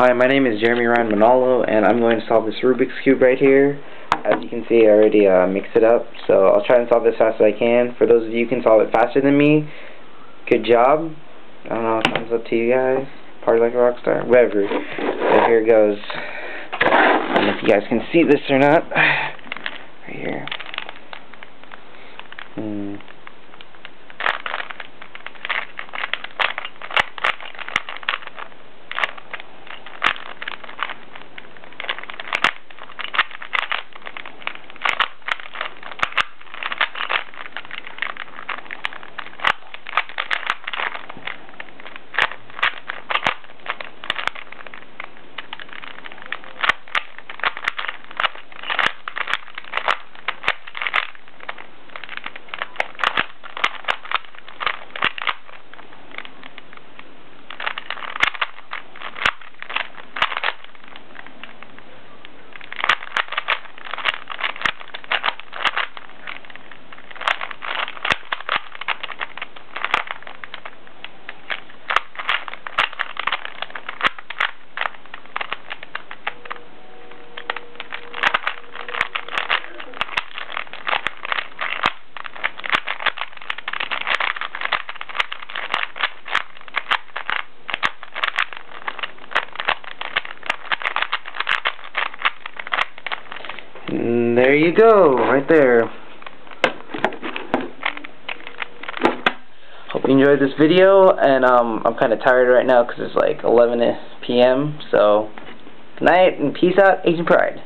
Hi, my name is Jeremy Ryan Manalo, and I'm going to solve this Rubik's Cube right here. As you can see, I already mixed it up, so I'll try and solve this as fast as I can. For those of you who can solve it faster than me, good job. I don't know, thumbs up to you guys. Party like a rock star. Whatever. So here it goes. I don't know if you guys can see this or not. Right here. And there you go, right there. Hope you enjoyed this video, and I'm kind of tired right now because it's like 11 p.m. So, good night and peace out, Asian Pride.